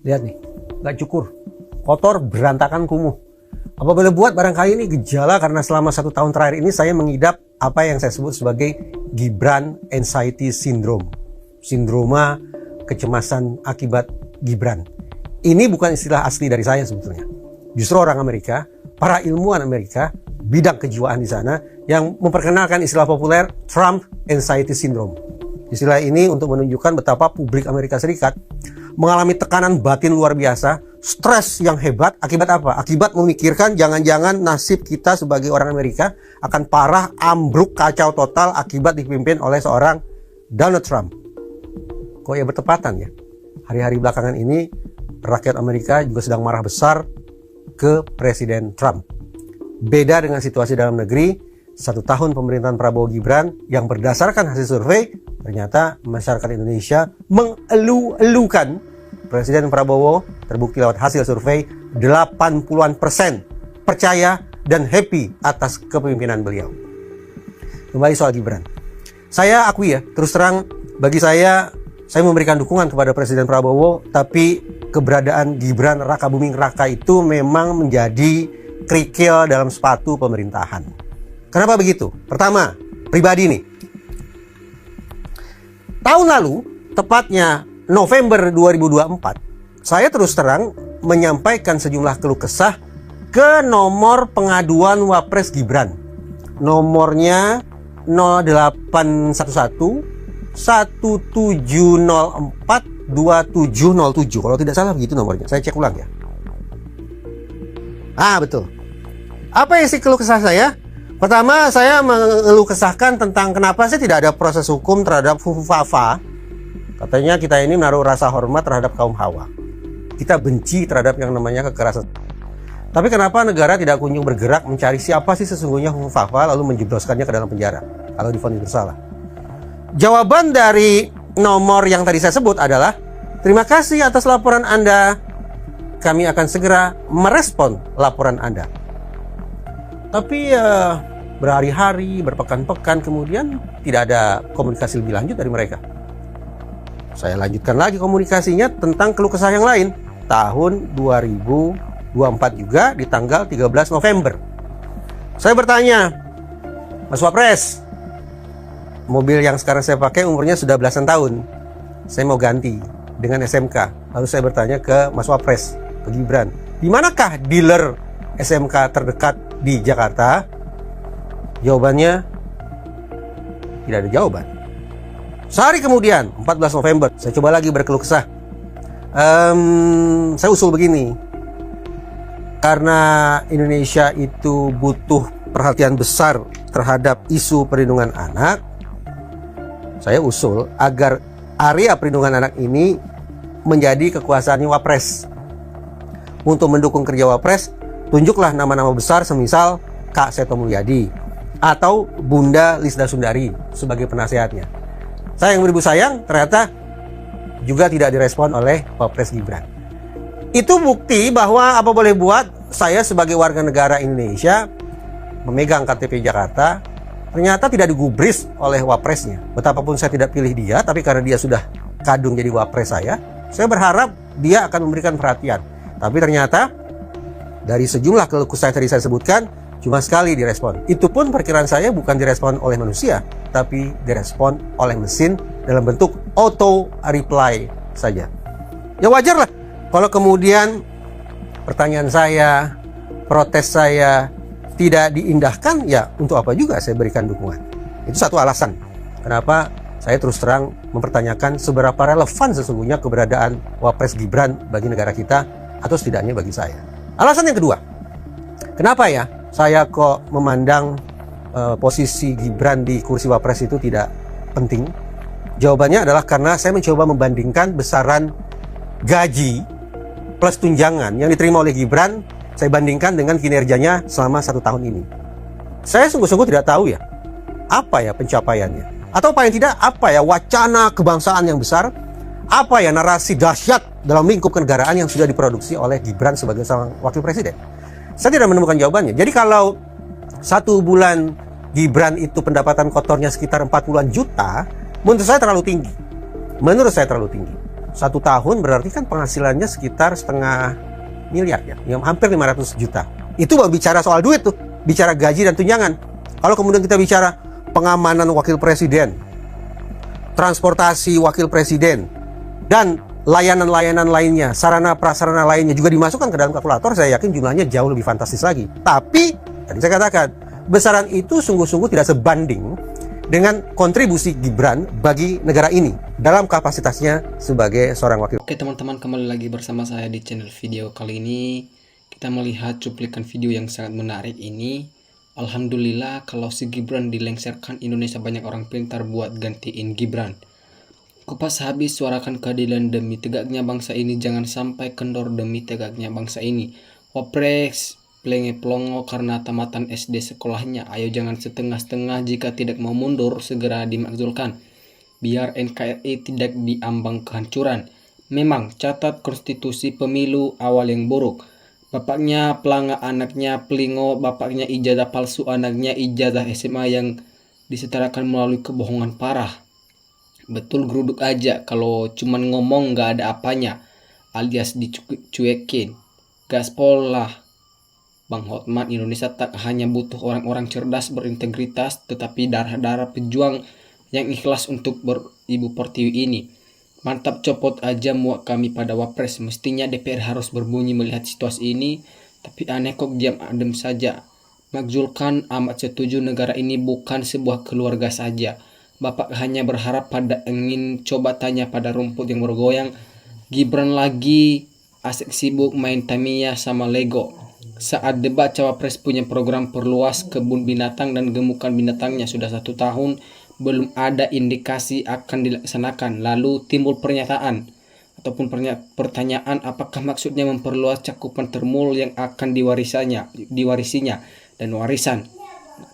Lihat nih, nggak cukur, kotor, berantakan, kumuh. Apa boleh buat, barangkali ini gejala karena selama 1 tahun terakhir ini saya mengidap apa yang saya sebut sebagai Gibran Anxiety Syndrome. Sindroma kecemasan akibat Gibran. Ini bukan istilah asli dari saya sebetulnya. Justru orang Amerika, para ilmuwan Amerika, bidang kejiwaan di sana, yang memperkenalkan istilah populer Trump Anxiety Syndrome. Istilah ini untuk menunjukkan betapa publik Amerika Serikat mengalami tekanan batin luar biasa, stres yang hebat. Akibat apa? Akibat memikirkan jangan-jangan nasib kita sebagai orang Amerika akan parah, ambruk, kacau total akibat dipimpin oleh seorang Donald Trump. Kok ya bertepatan ya? Hari-hari belakangan ini rakyat Amerika juga sedang marah besar ke Presiden Trump. Beda dengan situasi dalam negeri, 1 tahun pemerintahan Prabowo Gibran yang berdasarkan hasil survei, ternyata masyarakat Indonesia mengeluh-elukan Presiden Prabowo, terbukti lewat hasil survei 80-an% percaya dan happy atas kepemimpinan beliau. Kembali soal Gibran. Saya akui ya, terus terang bagi saya memberikan dukungan kepada Presiden Prabowo, tapi keberadaan Gibran Raka Buming Raka itu memang menjadi kerikil dalam sepatu pemerintahan. Kenapa begitu? Pertama, pribadi nih. Tahun lalu, tepatnya November 2024, saya terus terang menyampaikan sejumlah keluh kesah ke nomor pengaduan Wapres Gibran. Nomornya 0811 1704 2707. Kalau tidak salah begitu nomornya. Saya cek ulang ya. Betul. Apa isi keluh kesah saya? Pertama, saya mengeluh kesahkan tentang kenapa sih tidak ada proses hukum terhadap Fufafa. Katanya kita ini menaruh rasa hormat terhadap kaum Hawa. Kita benci terhadap yang namanya kekerasan. Tapi kenapa negara tidak kunjung bergerak mencari siapa sih sesungguhnya Fufafa lalu menjebloskannya ke dalam penjara kalau divonis bersalah? Jawaban dari nomor yang tadi saya sebut adalah, terima kasih atas laporan Anda. Kami akan segera merespon laporan Anda. Tapi berhari-hari, berpekan-pekan kemudian tidak ada komunikasi lebih lanjut dari mereka. Saya lanjutkan lagi komunikasinya tentang keluh kesah yang lain. Tahun 2024 juga di tanggal 13 November. Saya bertanya, Mas Wapres, mobil yang sekarang saya pakai umurnya sudah belasan tahun. Saya mau ganti dengan SMK. Lalu saya bertanya ke Mas Wapres, ke Gibran, di manakah dealer SMK terdekat di Jakarta? Jawabannya, tidak ada jawaban. Sehari kemudian, 14 November, saya coba lagi berkeluh kesah. Saya usul begini, karena Indonesia itu butuh perhatian besar terhadap isu perlindungan anak, saya usul agar area perlindungan anak ini menjadi kekuasaannya Wapres. Untuk mendukung kerja Wapres, tunjuklah nama-nama besar semisal Kak Seto Mulyadi atau Bunda Lisda Sundari sebagai penasehatnya. Sayang beribu sayang, ternyata juga tidak direspon oleh Wapres Gibran. Itu bukti bahwa apa boleh buat, saya sebagai warga negara Indonesia memegang KTP Jakarta ternyata tidak digubris oleh Wapresnya. Betapapun saya tidak pilih dia, tapi karena dia sudah kadung jadi Wapres saya berharap dia akan memberikan perhatian. Tapi ternyata dari sejumlah keluh kesah yang tadi saya sebutkan, cuma sekali direspon. Itu pun perkiraan saya bukan direspon oleh manusia, tapi direspon oleh mesin dalam bentuk auto reply saja. Ya wajar lah kalau kemudian pertanyaan saya, protes saya tidak diindahkan, ya untuk apa juga saya berikan dukungan. Itu satu alasan kenapa saya terus terang mempertanyakan seberapa relevan sesungguhnya keberadaan Wapres Gibran bagi negara kita, atau setidaknya bagi saya. Alasan yang kedua, kenapa ya saya kok memandang posisi Gibran di kursi Wapres itu tidak penting? Jawabannya adalah karena saya mencoba membandingkan besaran gaji plus tunjangan yang diterima oleh Gibran, saya bandingkan dengan kinerjanya selama 1 tahun ini. Saya sungguh-sungguh tidak tahu ya, apa ya pencapaiannya, atau paling tidak apa ya wacana kebangsaan yang besar, apa ya narasi dahsyat dalam lingkup kenegaraan yang sudah diproduksi oleh Gibran sebagai seorang wakil presiden. Saya tidak menemukan jawabannya. Jadi kalau 1 bulan Gibran itu pendapatan kotornya sekitar 40-an juta, menurut saya terlalu tinggi. 1 tahun berarti kan penghasilannya sekitar setengah miliar ya, yang hampir 500 juta. Itu baru bicara soal duit tuh, bicara gaji dan tunjangan. Kalau kemudian kita bicara pengamanan wakil presiden, transportasi wakil presiden, dan layanan-layanan lainnya, sarana prasarana lainnya juga dimasukkan ke dalam kalkulator, saya yakin jumlahnya jauh lebih fantastis lagi. Tapi, tadi saya katakan, besaran itu sungguh-sungguh tidak sebanding dengan kontribusi Gibran bagi negara ini dalam kapasitasnya sebagai seorang wakil. Oke teman-teman, kembali lagi bersama saya di channel video kali ini. Kita melihat cuplikan video yang sangat menarik ini. Alhamdulillah kalau si Gibran dilengsarkan, Indonesia banyak orang pintar buat gantiin Gibran. Kupas habis suarakan keadilan demi tegaknya bangsa ini, jangan sampai kendor demi tegaknya bangsa ini. Wapres plenge plongo karena tamatan SD sekolahnya, ayo jangan setengah-setengah, jika tidak mau mundur segera dimakzulkan. Biar NKRI tidak diambang kehancuran. Memang catat konstitusi pemilu awal yang buruk. Bapaknya pelanga, anaknya pelingo, bapaknya ijazah palsu, anaknya ijazah SMA yang disetarakan melalui kebohongan parah. Betul geruduk aja kalau cuman ngomong gak ada apanya, alias dicuekin. Gaspol lah Bang Hotman, Indonesia tak hanya butuh orang-orang cerdas berintegritas, tetapi darah-darah pejuang yang ikhlas untuk beribu pertiwi ini. Mantap, copot aja muak kami pada Wapres. Mestinya DPR harus berbunyi melihat situasi ini, tapi aneh kok diam adem saja. Makzulkan amat setuju, negara ini bukan sebuah keluarga saja. Bapak hanya berharap pada ingin coba tanya pada rumput yang bergoyang. Gibran lagi asik sibuk main Tamiya sama Lego. Saat debat Cawapres punya program perluas kebun binatang dan gemukan binatangnya sudah 1 tahun belum ada indikasi akan dilaksanakan. Lalu timbul pernyataan ataupun pertanyaan, apakah maksudnya memperluas cakupan termul yang akan diwarisinya dan warisan.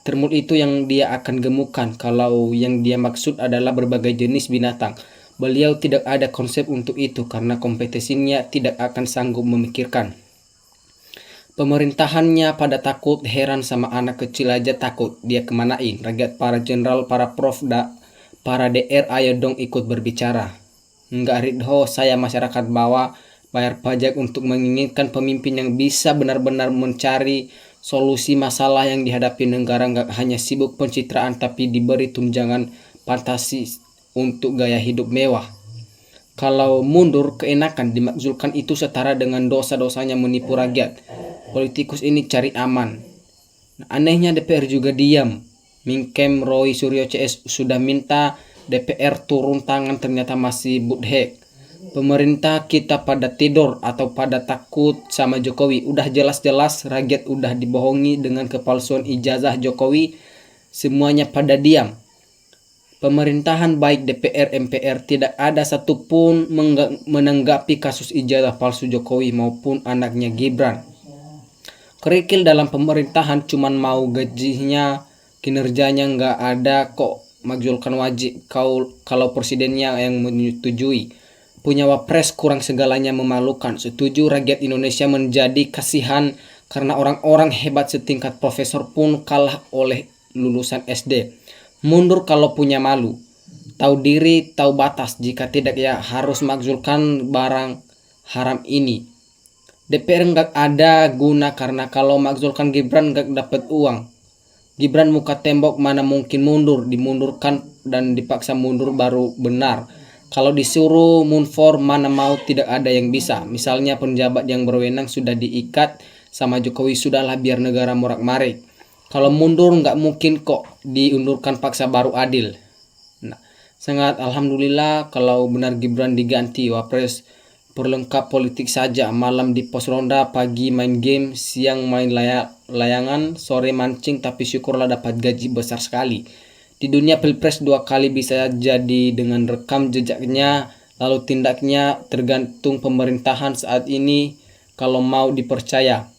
Termul itu yang dia akan gemukan, kalau yang dia maksud adalah berbagai jenis binatang. Beliau tidak ada konsep untuk itu karena kompetisinya tidak akan sanggup memikirkan. Pemerintahannya pada takut, heran sama anak kecil aja takut. Dia kemanain? Rakyat, para jenderal, para prof, para DR, ayo dong ikut berbicara. Enggak ridho, saya masyarakat bawah bayar pajak untuk menginginkan pemimpin yang bisa benar-benar mencari solusi masalah yang dihadapi negara, nggak hanya sibuk pencitraan tapi diberi tunjangan fantasi untuk gaya hidup mewah. Kalau mundur keenakan, dimakzulkan itu setara dengan dosa-dosanya menipu rakyat. Politikus ini cari aman. Nah, anehnya DPR juga diam. Mingkem Roy Suryo CS sudah minta DPR turun tangan, ternyata masih budhek. Pemerintah kita pada tidur atau pada takut sama Jokowi. Udah jelas-jelas rakyat udah dibohongi dengan kepalsuan ijazah Jokowi. Semuanya pada diam. Pemerintahan baik DPR, MPR tidak ada satupun menanggapi kasus ijazah palsu Jokowi maupun anaknya Gibran. Kerikil dalam pemerintahan cuman mau gajinya, kinerjanya nggak ada kok. Makzulkan wajib kalau presidennya yang menyetujui. Punya Wapres kurang segalanya memalukan. Setuju rakyat Indonesia menjadi kasihan karena orang-orang hebat setingkat profesor pun kalah oleh lulusan SD. Mundur kalau punya malu. Tahu diri, tahu batas. Jika tidak ya harus makzulkan barang haram ini. DPR nggak ada guna karena kalau makzulkan Gibran nggak dapat uang. Gibran muka tembok, mana mungkin mundur. Dimundurkan dan dipaksa mundur baru benar. Kalau disuruh munfor, mana mau tidak ada yang bisa. Misalnya penjabat yang berwenang sudah diikat sama Jokowi, sudahlah biar negara morak-marik. Kalau mundur nggak mungkin kok diundurkan paksa baru adil. Nah, sangat alhamdulillah kalau benar Gibran diganti Wapres perlengkap politik saja. Malam di pos ronda, pagi main game, siang main layangan, sore mancing, tapi syukurlah dapat gaji besar sekali. Di dunia pilpres 2 kali bisa jadi dengan rekam jejaknya, lalu tindaknya tergantung pemerintahan saat ini kalau mau dipercaya.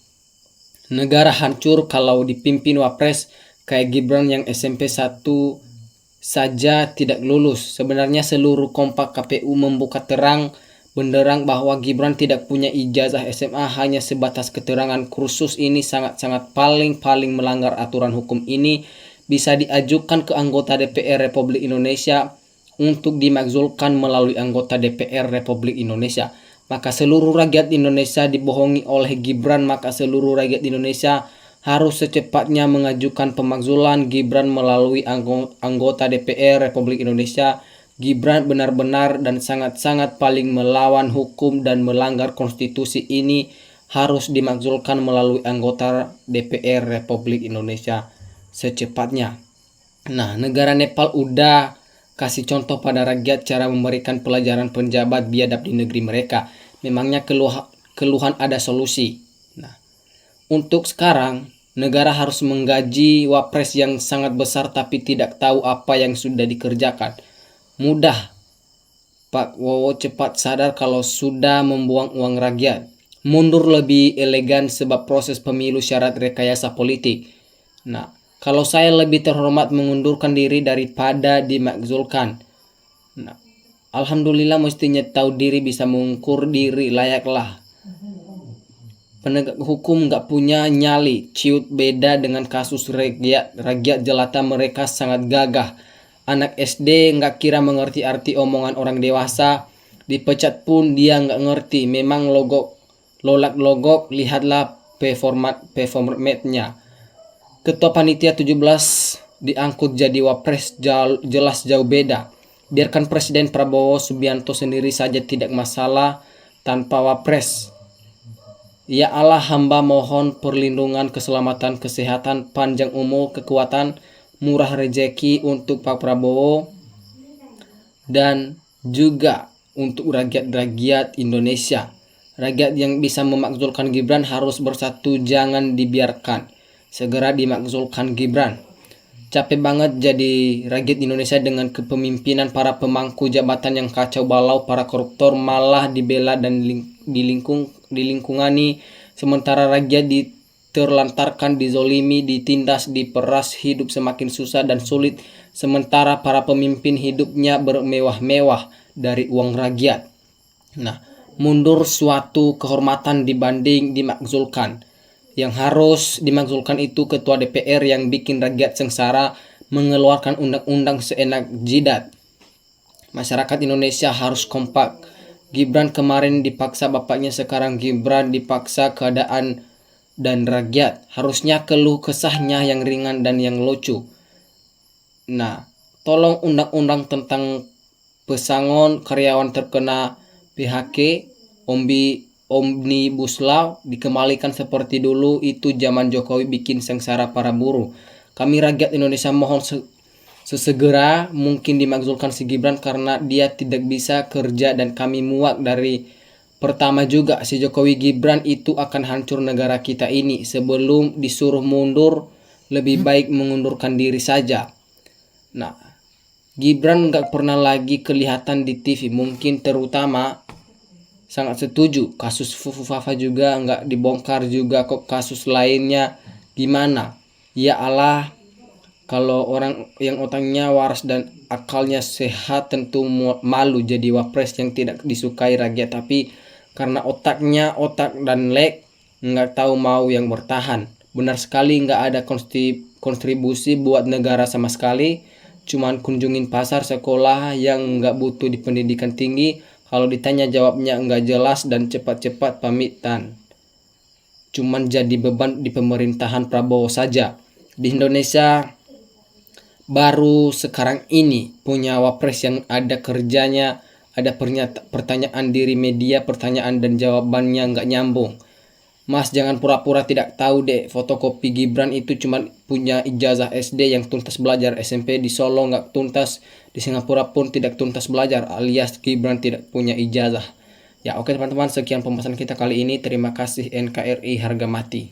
Negara hancur kalau dipimpin Wapres kayak Gibran yang SMP 1 saja tidak lulus. Sebenarnya seluruh kompak KPU membuka terang benderang bahwa Gibran tidak punya ijazah SMA, hanya sebatas keterangan kursus. Ini sangat-sangat paling melanggar aturan hukum. Ini bisa diajukan ke anggota DPR Republik Indonesia untuk dimakzulkan melalui anggota DPR Republik Indonesia. Maka seluruh rakyat Indonesia dibohongi oleh Gibran, maka seluruh rakyat Indonesia harus secepatnya mengajukan pemakzulan Gibran melalui anggota DPR Republik Indonesia. Gibran benar-benar dan sangat-sangat paling melawan hukum dan melanggar konstitusi ini harus dimakzulkan melalui anggota DPR Republik Indonesia secepatnya. Nah, negara Nepal udah kasih contoh pada rakyat cara memberikan pelajaran penjabat biadab di negeri mereka. Memangnya keluhan ada solusi. Nah, untuk sekarang negara harus menggaji wapres yang sangat besar tapi tidak tahu apa yang sudah dikerjakan. Mudah Pak Wowo cepat sadar kalau sudah membuang uang rakyat. Mundur lebih elegan sebab proses pemilu syarat rekayasa politik. Nah, kalau saya lebih terhormat mengundurkan diri daripada dimakzulkan. Nah, alhamdulillah mestinya tahu diri bisa mengukur diri layaklah. Penegak hukum nggak punya nyali, ciut beda dengan kasus rakyat jelata mereka sangat gagah. Anak SD nggak kira mengerti arti omongan orang dewasa, dipecat pun dia nggak ngerti. Memang logok, lihatlah performatnya. Ketua Panitia 17 diangkut jadi wapres jelas jauh beda. Biarkan Presiden Prabowo Subianto sendiri saja tidak masalah tanpa wapres. Ya Allah, hamba mohon perlindungan, keselamatan, kesehatan, panjang umur, kekuatan, murah rezeki untuk Pak Prabowo dan juga untuk rakyat-rakyat Indonesia. Rakyat yang bisa memakzulkan Gibran harus bersatu, jangan dibiarkan. Segera dimakzulkan Gibran. Capek banget jadi rakyat Indonesia dengan kepemimpinan para pemangku jabatan yang kacau balau, para koruptor malah dibela dan dilingkungani, sementara rakyat diterlantarkan, dizolimi, ditindas, diperas, hidup semakin susah dan sulit, sementara para pemimpin hidupnya bermewah-mewah dari uang rakyat. Nah, mundur suatu kehormatan dibanding dimakzulkan. Yang harus dimakzulkan itu ketua DPR yang bikin rakyat sengsara, mengeluarkan undang-undang seenak jidat. Masyarakat Indonesia harus kompak. Gibran kemarin dipaksa bapaknya, sekarang Gibran dipaksa keadaan dan rakyat. Harusnya keluh kesahnya yang ringan dan yang lucu. Nah, tolong undang-undang tentang pesangon karyawan terkena PHK, Omnibus Law dikembalikan seperti dulu. Itu zaman Jokowi bikin sengsara para buruh. Kami rakyat Indonesia mohon sesegera mungkin dimakzulkan si Gibran karena dia tidak bisa kerja dan kami muak dari pertama juga si Jokowi Gibran itu akan hancur negara kita ini. Sebelum disuruh mundur lebih baik mengundurkan diri saja. Nah, Gibran nggak pernah lagi kelihatan di TV, mungkin terutama sangat setuju. Kasus Fufu Fafa juga nggak dibongkar juga kok, kasus lainnya gimana? Ya Allah, kalau orang yang otaknya waras dan akalnya sehat tentu malu jadi wapres yang tidak disukai rakyat. Tapi karena otaknya otak dan lek, nggak tahu mau yang bertahan. Benar sekali nggak ada kontribusi buat negara sama sekali. Cuman kunjungin pasar, sekolah yang nggak butuh di pendidikan tinggi. Kalau ditanya jawabnya nggak jelas dan cepat-cepat pamitan. Cuman jadi beban di pemerintahan Prabowo saja. Di Indonesia baru sekarang ini punya wapres yang ada kerjanya, ada pertanyaan diri media, pertanyaan dan jawabannya nggak nyambung. Mas jangan pura-pura tidak tahu deh, fotokopi Gibran itu cuma punya ijazah SD yang tuntas belajar, SMP di Solo nggak tuntas, di Singapura pun tidak tuntas belajar, alias Gibran tidak punya ijazah. Ya oke teman-teman, sekian pembahasan kita kali ini. Terima kasih. NKRI harga mati.